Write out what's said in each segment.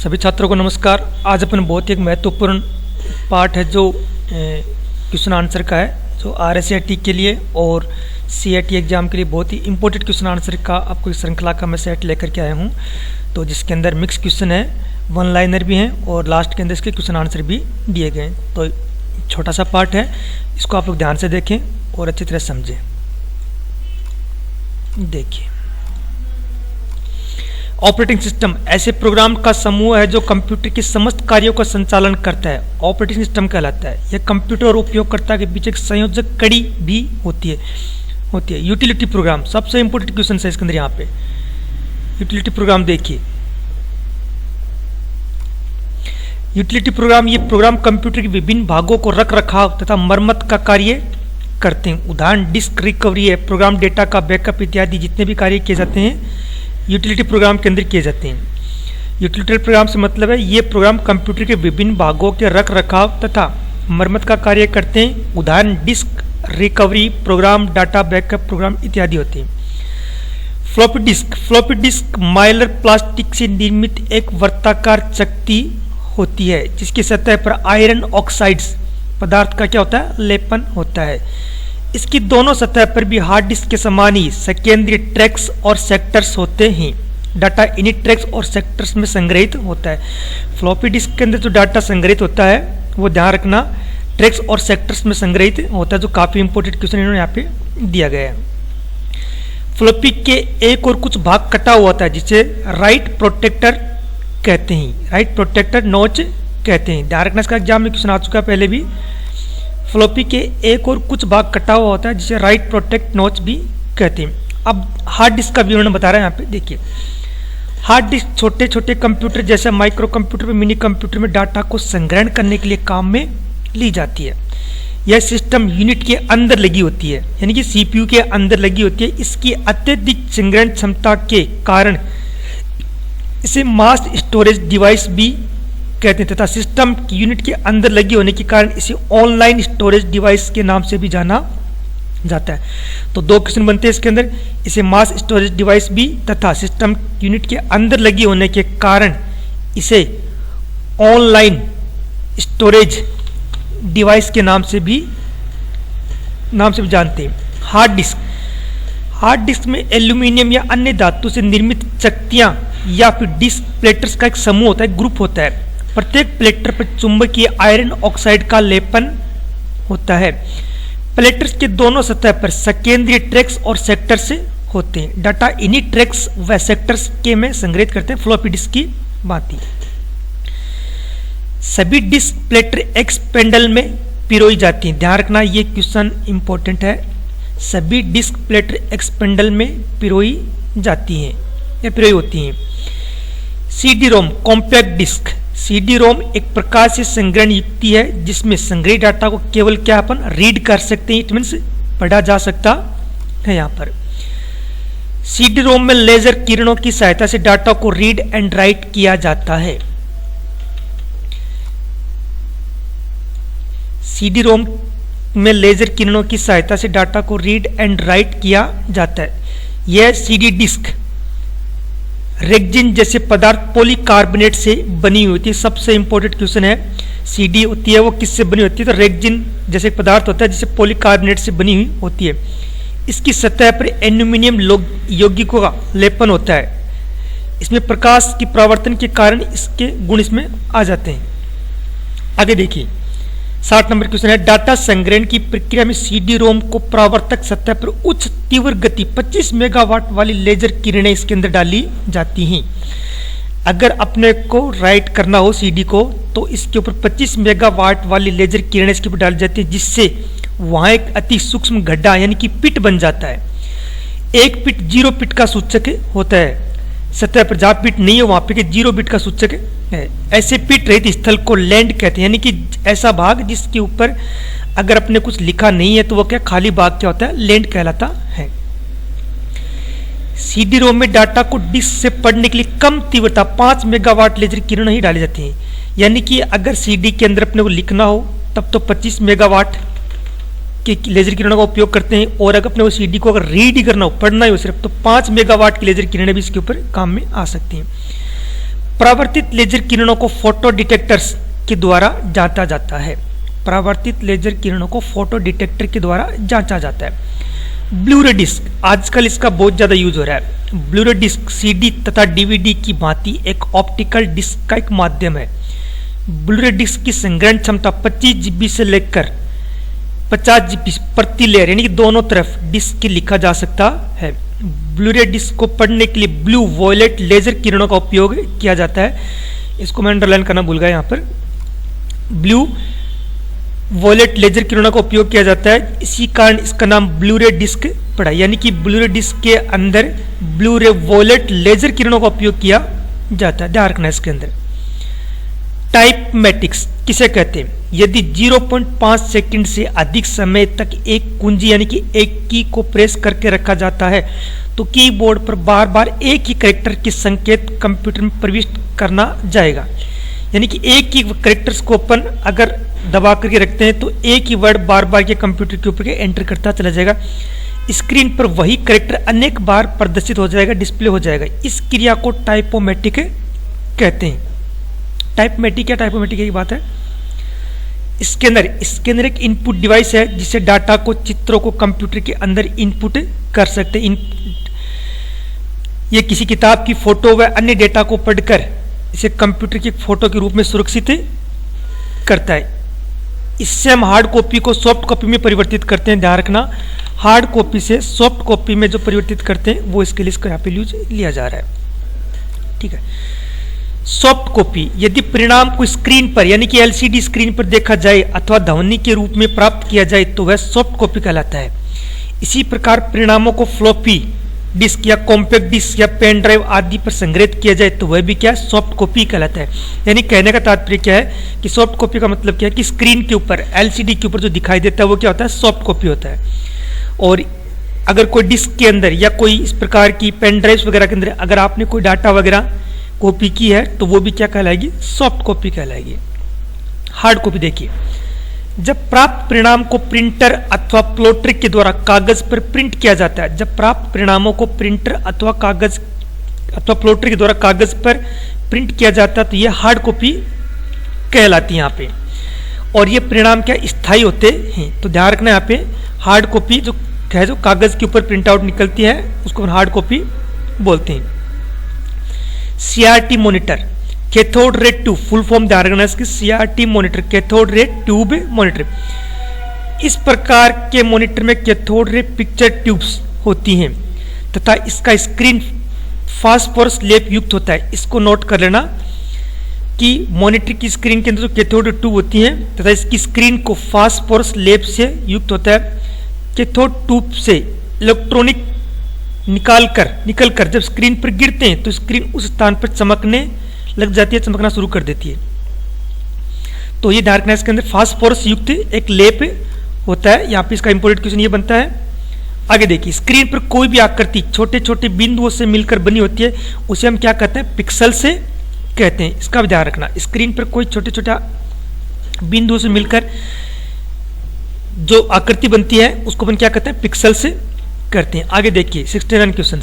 सभी छात्रों को नमस्कार। आज अपन बहुत ही एक महत्वपूर्ण पार्ट है जो क्वेश्चन आंसर का है, जो RSCT के लिए और CIT एग्जाम के लिए बहुत ही इंपॉर्टेंट क्वेश्चन आंसर का आपको इस श्रृंखला का मैं सेट लेकर के आया हूँ। तो जिसके अंदर मिक्स क्वेश्चन है, वन लाइनर भी हैं और लास्ट के अंदर इसके क्वेश्चन आंसर भी दिए गए हैं। तो छोटा सा पार्ट है, इसको आप लोग ध्यान से देखें और अच्छी तरह समझें। देखिए, ऑपरेटिंग सिस्टम ऐसे प्रोग्राम का समूह है जो कंप्यूटर के समस्त कार्यों का संचालन करता है, ऑपरेटिंग सिस्टम कहलाता है। यह कंप्यूटर और उपयोगकर्ता के बीच एक संयोजक कड़ी भी होती है। यूटिलिटी प्रोग्राम सबसे इंपोर्टेंट क्वेश्चन है इसके अंदर। यहाँ पे यूटिलिटी प्रोग्राम देखिए, यूटिलिटी प्रोग्राम ये प्रोग्राम कंप्यूटर के विभिन्न भागों को रख रखाव तथा मरम्मत का कार्य करते हैं। उदाहरण डिस्क रिकवरी है, प्रोग्राम डेटा का बैकअप इत्यादि जितने भी कार्य किए जाते हैं यूटिलिटी प्रोग्राम के अंदर किए जाते हैं। यूटिलिटी प्रोग्राम से मतलब है ये प्रोग्राम कंप्यूटर के विभिन्न भागों के रख रखाव तथा मरम्मत का कार्य करते हैं। उदाहरण disk recovery, program data backup program इत्यादि होते हैं। फ्लॉपी डिस्क माइलर प्लास्टिक से निर्मित एक वर्ताकार चकती होती है जिसकी सतह पर आयरन ऑक्साइड्स पदार्थ का क्या होता है, लेपन होता है। इसकी दोनों सतह पर भी हार्ड डिस्क के समान ही सेकेंडरी ट्रैक्स और सेक्टर्स होते हैं। डाटा इन्हीं ट्रैक्स और सेक्टर्स में संग्रहित होता है। फ्लॉपी डिस्क के अंदर जो डाटा संग्रहित होता है वो ध्यान रखना, ट्रैक्स और सेक्टर्स में संग्रहित होता है, जो काफी इंपॉर्टेंट क्वेश्चन इन्होंने यहाँ पे दिया गया है। फ्लॉपी के एक और कुछ भाग कटा हुआ होता है जिसे राइट प्रोटेक्टर कहते हैं, राइट प्रोटेक्टर नोच कहते हैं। ध्यान रखना, इसका एग्जाम में क्वेश्चन आ चुका है पहले भी। फ्लॉपी के एक और कुछ भाग कटा हुआ होता है जिसे राइट प्रोटेक्ट नोच भी कहते हैं। अब हार्ड डिस्क का विवरण बता रहा है यहाँ पे। देखिए, हार्ड डिस्क छोटे छोटे कंप्यूटर जैसे माइक्रो कंप्यूटर में, मिनी कंप्यूटर में डाटा को संग्रहण करने के लिए काम में ली जाती है। यह सिस्टम यूनिट के अंदर लगी होती है, यानी कि CPU के अंदर लगी होती है। इसकी अत्यधिक संग्रहण क्षमता के कारण इसे मास स्टोरेज डिवाइस भी कहते हैं तथा सिस्टम की यूनिट के अंदर लगी होने के कारण इसे ऑनलाइन स्टोरेज डिवाइस के नाम से भी जाना जाता है। तो दो क्वेश्चन बनते हैं इसके अंदर, इसे मास स्टोरेज डिवाइस भी तथा सिस्टम यूनिट के अंदर लगी होने के कारण इसे ऑनलाइन स्टोरेज डिवाइस के नाम से भी जानते हैं। हार्ड डिस्क में एल्यूमिनियम या अन्य धातु से निर्मित चकतियां या फिर डिस्क प्लेटर्स का एक समूह होता है, ग्रुप होता है। प्रत्येक प्लेटर पर चुंबकीय आयरन ऑक्साइड का लेपन होता है। प्लेटर्स के दोनों सतह पर सेकेंडरी ट्रैक्स और सेक्टर्स होते हैं। डाटा इन्हीं ट्रैक्स व सेक्टर्स के में संग्रहित करते हैं। फ्लॉपी डिस्क की भांति सभी डिस्क प्लेटर एक स्पेंडल में पिरोई जाती हैं। ध्यान रखना, ये क्वेश्चन इंपॉर्टेंट है। सभी डिस्क प्लेटर एक स्पेंडल में पिरोई जाती हैं या पिरोई होती हैं। CD-ROM कॉम्पैक्ट डिस्क, CD-ROM एक प्रकार से संग्रहण युक्ति है जिसमें संग्रहित डाटा को केवल क्या अपन रीड कर सकते हैं, इट मीन्स पढ़ा जा सकता है। यहाँ पर CD-ROM में लेजर किरणों की सहायता से डाटा को रीड एंड राइट किया जाता है। CD-ROM में लेजर किरणों की सहायता से डाटा को रीड एंड राइट किया जाता है। यह CD डिस्क रेक्जिन जैसे पदार्थ पॉलीकार्बोनेट से बनी हुई होती है। सबसे इंपॉर्टेंट क्वेश्चन है, CD होती है वो किससे बनी होती है, तो रेक्जिन जैसे पदार्थ होता है जिसे पॉलीकार्बोनेट से बनी हुई होती है। इसकी सतह पर एल्यूमिनियम यौगिकों का लेपन होता है। इसमें प्रकाश की परावर्तन के कारण इसके गुण इसमें आ जाते हैं। आगे देखिए, 60 नंबर क्वेश्चन है, डाटा संग्रहण की प्रक्रिया में CD-ROM को परावर्तक सतह पर उच्च तीव्र गति 25 मेगावाट वाली लेजर किरणें इसके अंदर डाली जाती हैं। अगर अपने को राइट करना हो CD को तो इसके ऊपर 25 मेगावाट वाली लेजर किरणें इसके ऊपर डाली जाती है, जिससे वहां एक अति सूक्ष्म गड्ढा यानी कि पिट बन जाता है। एक पिट 0 बिट का सूचक होता है। सतह पर जहां पिट नहीं है वहां पे 0 बिट का सूचक है। ऐसे पिट रहित स्थल को लैंड कहते हैं, यानी कि ऐसा भाग जिसके ऊपर अगर अपने कुछ लिखा नहीं है तो वो क्या खाली भाग क्या होता है, लैंड कहलाता है। CD-ROM में डाटा को डिस्क से पढ़ने के लिए कम तीव्रता 5 मेगावाट लेजर किरण ही डाली जाती है। यानी कि अगर CD के अंदर अपने को लिखना हो तब तो 25 मेगावाट के लेजर किरणों का उपयोग करते हैं, और अगर अपने वो CD को अगर रीड ही करना हो, पढ़ना ही हो सिर्फ, तो 5 मेगावाट की लेजर किरणें भी इसके ऊपर काम में आ सकती हैं। परावर्तित लेजर किरणों को फोटो डिटेक्टर्स के द्वारा जांचा जाता है। परावर्तित लेजर किरणों को फोटो डिटेक्टर के द्वारा जांचा जाता है। ब्लू-रे डिस्क, आजकल इसका बहुत ज़्यादा यूज हो रहा है। ब्लू-रे डिस्क सीडी तथा डीवीडी की भांति एक ऑप्टिकल डिस्क का एक माध्यम है। ब्लू-रे डिस्क की संग्रहण क्षमता 25 GB से लेकर 50 GB प्रति लेयर यानी कि दोनों तरफ डिस्क की लिखा जा सकता है। ब्लू-रे डिस्क को पढ़ने के लिए ब्लू वॉयलेट लेजर किरणों का उपयोग किया जाता है। इसको मैं अंडरलाइन करना भूल गया यहाँ पर। ब्लू वॉयलेट लेजर किरणों का उपयोग किया जाता है, इसी कारण इसका नाम ब्लू-रे डिस्क पड़ा, यानी कि ब्लू-रे डिस्क के अंदर ब्लू-रे वॉयलेट लेजर किरणों का उपयोग किया जाता है। ध्यान रखना इसके अंदर। टाइपमेटिक्स किसे कहते हैं? यदि 0.5 सेकंड से अधिक समय तक एक कुंजी यानी कि एक की को प्रेस करके रखा जाता है तो कीबोर्ड पर बार बार एक ही कैरेक्टर के संकेत कंप्यूटर में प्रविष्ट करना जाएगा। यानी कि एक ही कैरेक्टर्स को अपन अगर दबा करके रखते हैं तो एक ही वर्ड बार बार के कंप्यूटर के ऊपर एंटर करता चला जाएगा। स्क्रीन पर वही कैरेक्टर अनेक बार प्रदर्शित हो जाएगा, डिस्प्ले हो जाएगा। इस क्रिया को टाइपोमेटिक कहते हैं। टाइपमेटिक या टाइपोमेटिक की बात है। इसके अंदर एक इनपुट डिवाइस है जिससे डाटा को, चित्रों को कंप्यूटर के अंदर इनपुट कर सकते हैं। ये किसी किताब की फोटो व अन्य डेटा को पढ़कर इसे कंप्यूटर की फोटो के रूप में सुरक्षित करता है। इससे हम हार्ड कॉपी को सॉफ्ट कॉपी में परिवर्तित करते हैं। ध्यान रखना, हार्ड कॉपी से सॉफ्ट कॉपी में जो परिवर्तित करते हैं वो इसके लिए इसका यहाँ पे यूज लिया जा रहा है। ठीक है। सॉफ्ट कॉपी, यदि परिणाम को स्क्रीन पर यानी कि एलसीडी स्क्रीन पर देखा जाए अथवा ध्वनि के रूप में प्राप्त किया जाए तो वह सॉफ्ट कॉपी कहलाता है। इसी प्रकार परिणामों को फ्लॉपी डिस्क या कॉम्पैक्ट डिस्क या पेन ड्राइव आदि पर संग्रहित किया जाए तो वह भी क्या है? सॉफ्ट कॉपी कहलाता है। यानी कहने का तात्पर्य क्या है कि सॉफ्ट कॉपी का मतलब क्या है कि स्क्रीन के ऊपर, एलसीडी के ऊपर जो दिखाई देता है वो क्या होता है? सॉफ्ट कॉपी होता है। और अगर कोई डिस्क के अंदर या कोई इस प्रकार की पेन ड्राइव वगैरह के अंदर अगर आपने कोई डाटा वगैरह कॉपी की है तो वो भी क्या कहलाएगी? सॉफ्ट कॉपी कहलाएगी। हार्ड कॉपी देखिए, जब प्राप्त परिणाम को प्रिंटर अथवा प्लॉटर के द्वारा कागज पर प्रिंट किया जाता है, जब प्राप्त परिणामों को प्रिंटर अथवा कागज अथवा प्लॉटर के द्वारा कागज पर प्रिंट किया जाता है तो ये हार्ड कॉपी कहलाती है यहाँ पे। और ये परिणाम क्या स्थायी होते हैं। तो ध्यान रखना यहाँ पे, हार्ड कॉपी जो है जो कागज के ऊपर प्रिंट आउट निकलती है उसको हार्ड कॉपी बोलते हैं। CRT monitor, cathode ray tube, full form ध्यान रखना इसकी, CRT monitor, cathode ray tube monitor. इस प्रकार के मॉनिटर में कैथोड रे पिक्चर ट्यूब्स होती हैं तथा इसका स्क्रीन फास्फोरस लेप युक्त होता है। इसको नोट कर लेना कि मॉनिटर की स्क्रीन के अंदर जो कैथोड ट्यूब होती है तथा इसकी स्क्रीन को फास्फोरस लेप से युक्त होता है। कैथोड ट्यूब से इलेक्ट्रॉनिक निकल कर जब स्क्रीन पर गिरते हैं तो स्क्रीन उस स्थान पर चमकने लग जाती है, चमकना शुरू कर देती है। तो ये ध्यान रखना, इसके अंदर फास्फोरस युक्त एक लेप होता है। यहाँ पे इसका इंपॉर्टेंट क्वेश्चन ये बनता है। आगे देखिए, स्क्रीन पर कोई भी आकृति छोटे छोटे बिंदुओं से मिलकर बनी होती है उसे हम क्या कहते हैं? पिक्सल से कहते हैं। इसका भी ध्यान रखना, स्क्रीन पर कोई छोटे छोटे बिंदुओं से मिलकर जो आकृति बनती है उसको अपन क्या कहते हैं? पिक्सल से करते हैं। आगे देखिए 69 क्वेश्चन।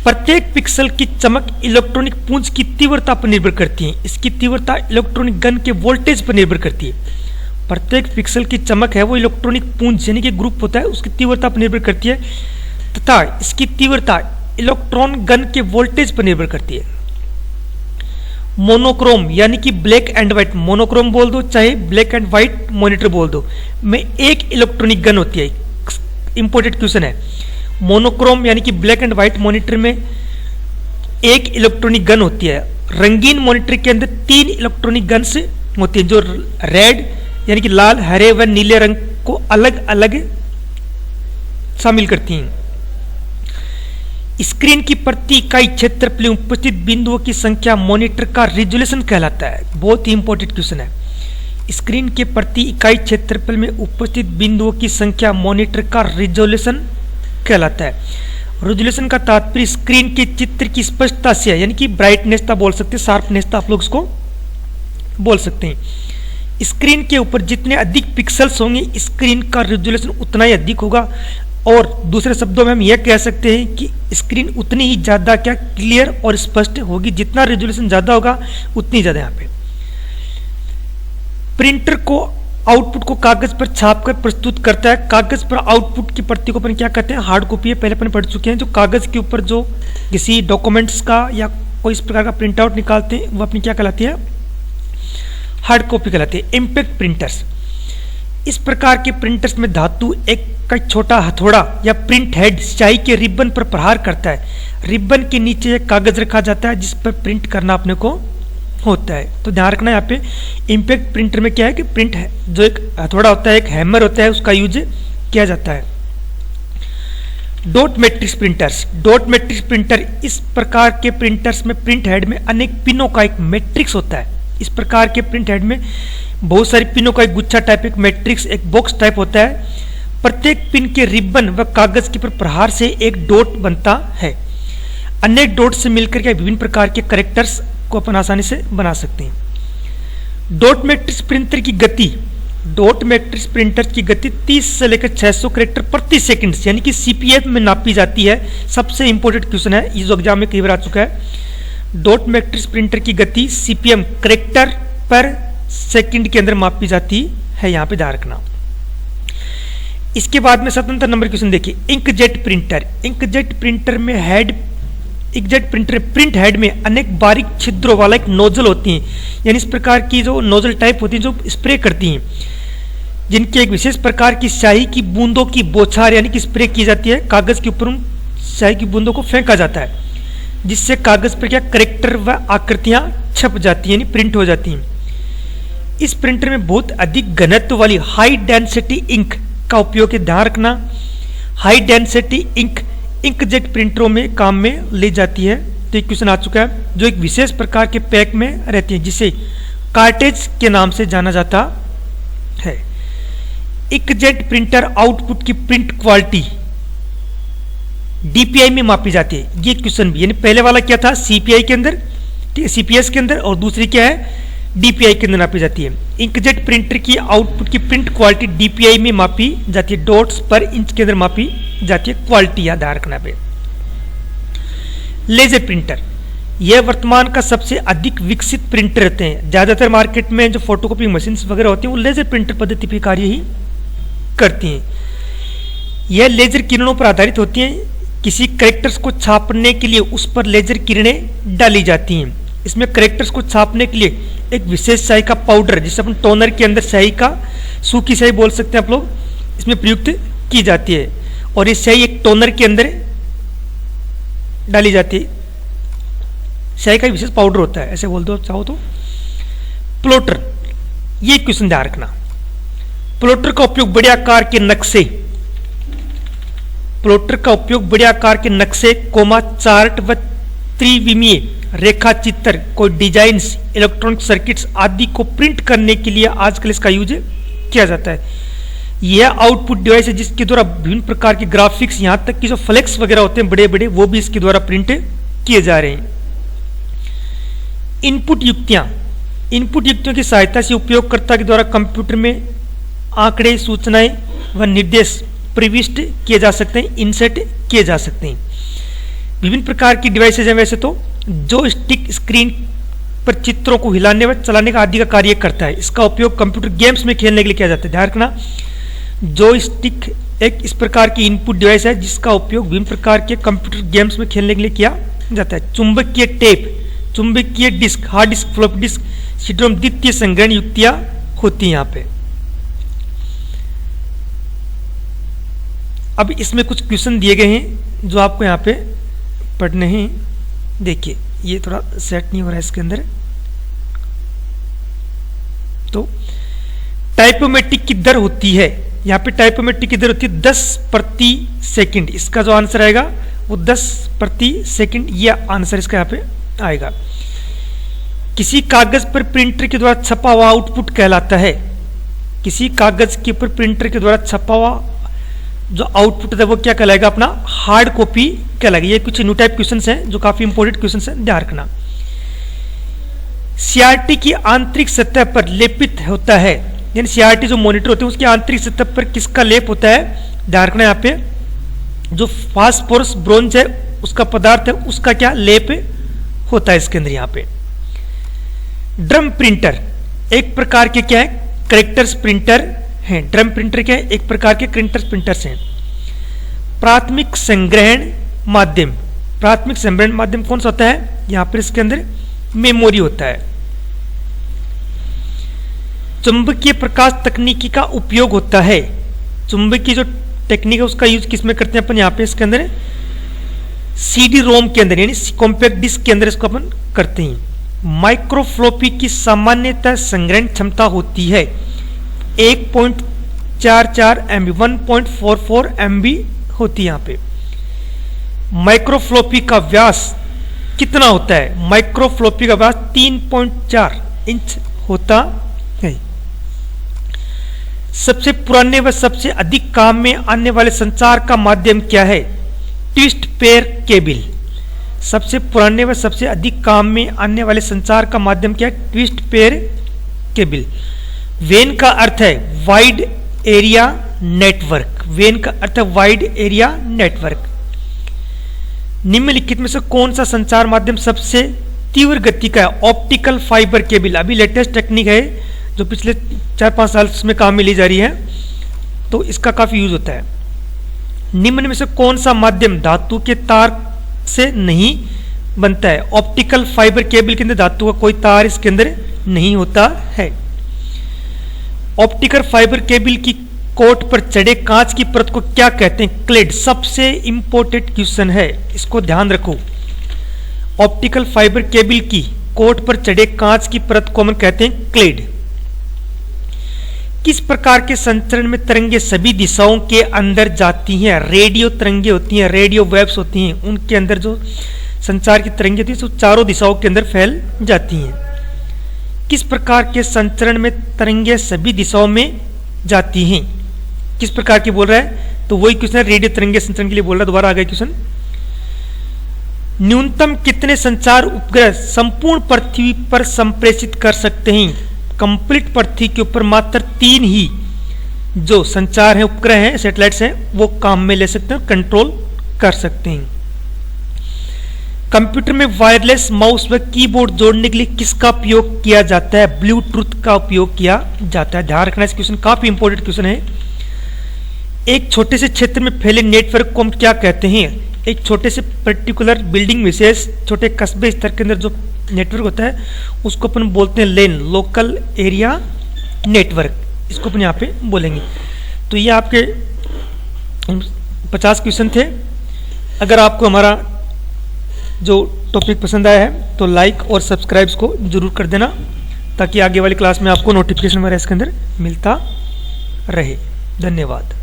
प्रत्येक पिक्सल की चमक इलेक्ट्रॉनिक पुंज की तीव्रता पर निर्भर करती है। इसकी तीव्रता इलेक्ट्रॉनिक गन के वोल्टेज पर निर्भर करती है। प्रत्येक पिक्सल की चमक है वो इलेक्ट्रॉनिक पुंज यानी कि ग्रुप होता है उसकी तीव्रता पर निर्भर करती है तथा इसकी तीव्रता इलेक्ट्रॉन गन के वोल्टेज पर निर्भर करती है। मोनोक्रोम यानी कि ब्लैक एंड व्हाइट, मोनोक्रोम बोल दो चाहे ब्लैक एंड व्हाइट मॉनिटर बोल दो, में एक इलेक्ट्रॉनिक गन होती है। इंपॉर्टेंट क्वेश्चन है। मोनोक्रोम यानी कि ब्लैक एंड व्हाइट मॉनिटर में एक इलेक्ट्रॉनिक गन होती है। रंगीन मॉनिटर के अंदर 3 इलेक्ट्रॉनिक गन्स होती है जो रेड यानी कि लाल, हरे व नीले रंग को अलग अलग शामिल करती हैं। स्क्रीन की प्रति इकाई क्षेत्रफल में उपस्थित बिंदुओं की संख्या मॉनिटर का रिजोल्यूशन कहलाता है। बहुत ही इंपॉर्टेंट क्वेश्चन है। स्क्रीन के प्रति इकाई क्षेत्रफल में उपस्थित बिंदुओं की संख्या मॉनिटर का रिजोल्यूशन कहलाता है। रिजोल्यूशन का तात्पर्य स्क्रीन के चित्र की स्पष्टता से है, यानी कि ब्राइटनेसता बोल सकते हैं, शार्पनेसता आप लोग उसको बोल सकते हैं। स्क्रीन के ऊपर जितने अधिक पिक्सल्स होंगे स्क्रीन का रिजोल्यूशन उतना ही अधिक होगा। और दूसरे शब्दों में हम यह कह सकते हैं कि स्क्रीन उतनी ही ज़्यादा क्या क्लियर और स्पष्ट होगी, जितना रेजोल्यूशन ज़्यादा होगा उतनी ज़्यादा। यहाँ पे प्रिंटर को आउटपुट को कागज पर छापकर प्रस्तुत करता है। कागज पर आउटपुट की प्रति को अपन क्या कहते हैं, हार्ड कॉपी है, पहले अपन पढ़ चुके हैं। जो कागज के ऊपर जो किसी डॉक्यूमेंट्स का या कोई इस प्रकार का प्रिंट आउट निकालते हैं वो अपनी क्या कहलाती है, हार्ड कॉपी कहलाती है। इम्पैक्ट प्रिंटर्स, इस प्रकार के प्रिंटर्स में धातु एक छोटा हथौड़ा या प्रिंट हेड स्याही के रिबन पर प्रहार करता है। रिबन के नीचे एक कागज रखा जाता है जिस पर प्रिंट करना अपने को होता है। तो ध्यान रखना यहाँ पे इम्पैक्ट प्रिंटर में क्या है कि प्रिंट है, जो एक हथौड़ा होता है, एक हैमर होता है, उसका यूज किया जाता है। Dot matrix printers, dot matrix printer, इस प्रकार के प्रिंटर्स में प्रिंट हेड में अनेक पिनों का एक मैट्रिक्स होता है। इस प्रकार के प्रिंट हेड में बहुत सारी पिनों का एक गुच्छा टाइप, एक मैट्रिक्स, एक बॉक्स टाइप होता है। प्रत्येक पिन के रिबन व कागज के प्रहार से एक डॉट बनता है। अनेक डॉट से मिलकर के विभिन्न प्रकार के कैरेक्टर्स को अपन आसानी से बना सकते हैं। डॉट मैट्रिक्स प्रिंटर की गति, डॉट मैट्रिक्स प्रिंटर की गति 30 से लेकर 600 कैरेक्टर प्रति सेकंड यानी कि सीपीएफ में नापी जाती है। सबसे इंपॉर्टेंट क्वेश्चन है, ये जो एग्जाम में कई बार आ चुका है। डॉट मैट्रिक्स प्रिंटर की गति सीपीएम कैरेक्टर पर सेकंड के अंदर मापी जाती है, यहाँ पे ध्यान रखना। इसके बाद में 17 नंबर क्वेश्चन देखिए, इंकजेट प्रिंटर। इंकजेट प्रिंटर में head, inkjet printer print head में अनेक बारीक छिद्रों वाला एक नोजल होती हैं, यानी इस प्रकार की जो नोजल टाइप होती है जो स्प्रे करती हैं, जिनकी एक विशेष प्रकार की स्याही की बूंदों की बौछार यानी कि स्प्रे की जाती है। कागज के ऊपर उन स्याही की बूंदों को फेंका जाता है, जिससे कागज पर क्या कैरेक्टर व आकृतियां छप जाती हैं, यानी प्रिंट हो जाती हैं। इस प्रिंटर में बहुत अधिक घनत्व वाली हाई डेंसिटी इंक का उपयोग, ध्यान रखना, हाई डेंसिटी इंक इंकजेट प्रिंटरों में काम में ली जाती है। तो एक क्वेश्चन आ चुका है, जो एक विशेष प्रकार के पैक में रहती है जिसे कार्टेज के नाम से जाना जाता है। इंकजेट प्रिंटर आउटपुट की प्रिंट क्वालिटी डीपीआई में मापी जाती है। ये क्वेश्चन भी, यानी पहले वाला क्या था, सीपीआई के अंदर, सीपीएस के अंदर, और दूसरी क्या है, डीपीआई के अंदर नापी जाती है। इंकजेट प्रिंटर की आउटपुट की प्रिंट क्वालिटी डीपीआई में मापी जाती है, डॉट्स पर इंच के अंदर मापी जाती है, क्वालिटी याद रखना पे। लेजर प्रिंटर, यह वर्तमान का सबसे अधिक विकसित प्रिंटर रहते हैं। ज्यादातर मार्केट में जो फोटोकॉपी मशीन वगैरह होती हैं वो लेजर प्रिंटर पद्धति पर कार्य ही करती हैं। यह लेजर किरणों पर आधारित होती हैं। किसी कैरेक्टर्स को छापने के लिए उस पर लेजर किरणें डाली जाती हैं। इसमें कैरेक्टर्स को छापने के लिए एक विशेष स्याही का पाउडर, जिसे अपन टोनर के अंदर स्याही का, सूखी स्याही बोल सकते हैं आप लोग, इसमें प्रयुक्त की जाती है, और ये स्याही एक टोनर के अंदर डाली जाती है। स्याही का विशेष पाउडर होता है, ऐसे बोल दो चाहो तो। प्लॉटर, ये क्वेश्चन ध्यान रखना। प्लॉटर का उपयोग बड़े आकार के नक्शे, प्लॉटर का उपयोग बड़े आकार के नक्शे, कोमा चार्ट व त्रिविमीय रेखा चित्र, कोई डिजाइन्स, इलेक्ट्रॉनिक सर्किट्स आदि को प्रिंट करने के लिए आजकल इसका यूज किया जाता है। यह आउटपुट डिवाइस है जिसके द्वारा विभिन्न प्रकार के ग्राफिक्स, यहां तक कि जो फ्लेक्स वगैरह होते हैं बड़े बड़े, वो भी इसके द्वारा प्रिंट किए जा रहे हैं। इनपुट युक्तियां, इनपुट युक्तियों की सहायता से उपयोगकर्ता के द्वारा कंप्यूटर में आंकड़े, सूचनाएं व निर्देश प्रविष्ट किए जा सकते हैं, इंसर्ट किए जा सकते हैं। विभिन्न प्रकार की डिवाइसेज हैं वैसे तो, जो स्टिक स्क्रीन पर चित्रों को हिलाने व चलाने का आदि का कार्य करता है। इसका उपयोग कंप्यूटर गेम्स में खेलने के लिए किया जाता है। ध्यान रखना, जो स्टिक एक इस प्रकार की इनपुट डिवाइस है जिसका उपयोग विभिन्न प्रकार के कंप्यूटर गेम्स में खेलने के लिए किया जाता है। चुंबकीय टेप, चुंबकीय disk, hard disk, floppy disk, CD ROM, द्वितीय संग्रहण युक्तियां होती हैं यहाँ पे। अब इसमें कुछ क्वेश्चन दिए गए हैं जो आपको यहाँ पे पढ़ने हैं। देखिए, ये थोड़ा सेट नहीं हो रहा है इसके अंदर। तो टाइपोमेट्रिक की दर होती है, यहाँ पे टाइपोमेट्रिक की दर होती है 10 प्रति सेकंड। इसका जो आंसर आएगा वो 10 प्रति सेकंड, यह आंसर इसका यहाँ पे आएगा। किसी कागज पर प्रिंटर के द्वारा छपा हुआ आउटपुट कहलाता है। किसी कागज के ऊपर प्रिंटर के द्वारा छपा हुआ जो आउटपुट है वो क्या कहलाएगा, अपना हार्ड कॉपी कहलाएगा। ये कुछ न्यू टाइप क्वेश्चंस हैं जो काफी इंपॉर्टेंट क्वेश्चंस हैं, ध्यान रखना। सीआरटी की आंतरिक सतह पर लेपित होता है, यानी सीआरटी जो मॉनिटर होते हैं उसकी आंतरिक सतह पर किसका लेप होता है, ध्यान रखना यहाँ पे, जो फास्फोरस ब्रोंज है उसका पदार्थ है, उसका क्या लेप होता है इसके अंदर। यहाँ पे ड्रम प्रिंटर एक प्रकार के क्या है, कैरेक्टर्स प्रिंटर हैं। ड्रम प्रिंटर क्या है, एक प्रकार के कैरेक्टर्स प्रिंटर्स हैं। प्राथमिक संग्रहण माध्यम, प्राथमिक संग्रहण माध्यम कौन सा होता है, यहाँ पर इसके अंदर मेमोरी होता है। चुंबकीय प्रकाश तकनीकी का उपयोग होता है। चुंबकीय जो टेक्निक है उसका यूज किसमें करते हैं अपन, यहाँ पे इसके अंदर सीडी रोम के अंदर यानी कॉम्पैक्ट डिस्क के अंदर इसको अपन करते हैं। माइक्रोफ्लोपी की सामान्यतः संग्रहण क्षमता होती है 1.44 MB, 1.44 MB होती है। यहाँ पे माइक्रोफ्लोपी का व्यास कितना होता है, माइक्रोफ्लोपी का व्यास 3.4 इंच होता है। सबसे पुराने व सबसे अधिक काम में आने वाले संचार का माध्यम क्या है, ट्विस्ट पेयर केबल। सबसे पुराने व सबसे अधिक काम में आने वाले संचार का माध्यम क्या है, ट्विस्ट पेयर केबल। वेन का अर्थ है वाइड एरिया नेटवर्क, वेन का अर्थ है वाइड एरिया नेटवर्क। निम्नलिखित में से कौन सा संचार माध्यम सबसे तीव्र गति का है, ऑप्टिकल फाइबर केबल। अभी लेटेस्ट टेक्निक है जो पिछले 4-5 साल में काम में ली जा रही है, तो इसका काफी यूज होता है। निम्न में से कौन सा माध्यम धातु के तार से नहीं बनता है, ऑप्टिकल फाइबर केबल के अंदर धातु का कोई तार इसके अंदर नहीं होता है। ऑप्टिकल फाइबर केबल की कोट पर चढ़े कांच की परत को क्या कहते हैं, क्लेड। सबसे इंपॉर्टेंट क्वेश्चन है, इसको ध्यान रखो। ऑप्टिकल फाइबर केबल की कोट पर चढ़े कांच की परत को हम कहते हैं क्लेड। किस प्रकार के संचरण में तरंगे सभी दिशाओं के अंदर जाती हैं, रेडियो तरंगे होती हैं, रेडियो वेव्स होती हैं, उनके अंदर जो संचार की तरंगे होती है तो चारों दिशाओं के अंदर फैल जाती हैं। किस प्रकार के संचरण में तरंगे सभी दिशाओं में जाती हैं, किस प्रकार की बोल रहा है, तो वही क्वेश्चन है, रेडियो तरंगे संचरण के लिए बोल रहा है। दोबारा आ गया क्वेश्चन। न्यूनतम कितने संचार उपग्रह संपूर्ण पृथ्वी पर संप्रेषित कर सकते हैं, कंप्लीट पृथ्वी के ऊपर मात्र 3 ही जो संचार है उपग्रह हैं, सैटेलाइट्स हैं, वो काम में ले सकते हैं, कंट्रोल कर सकते हैं। कंप्यूटर में वायरलेस माउस व कीबोर्ड जोड़ने के लिए किसका उपयोग किया जाता है, ब्लूटूथ का उपयोग किया जाता है। ध्यान रखना, इस क्वेश्चन काफी इंपॉर्टेंट क्वेश्चन है। एक छोटे से क्षेत्र में फैले नेटवर्क को हम क्या कहते हैं, एक छोटे से पर्टिकुलर बिल्डिंग विशेष छोटे कस्बे स्तर के अंदर जो नेटवर्क होता है उसको अपन बोलते हैं लेन, लोकल एरिया नेटवर्क, इसको अपन यहाँ पे बोलेंगे। तो ये आपके 50 क्वेश्चन थे। अगर आपको हमारा जो टॉपिक पसंद आया है तो लाइक और सब्सक्राइब को जरूर कर देना, ताकि आगे वाली क्लास में आपको नोटिफिकेशन वगैरह इसके अंदर मिलता रहे। धन्यवाद।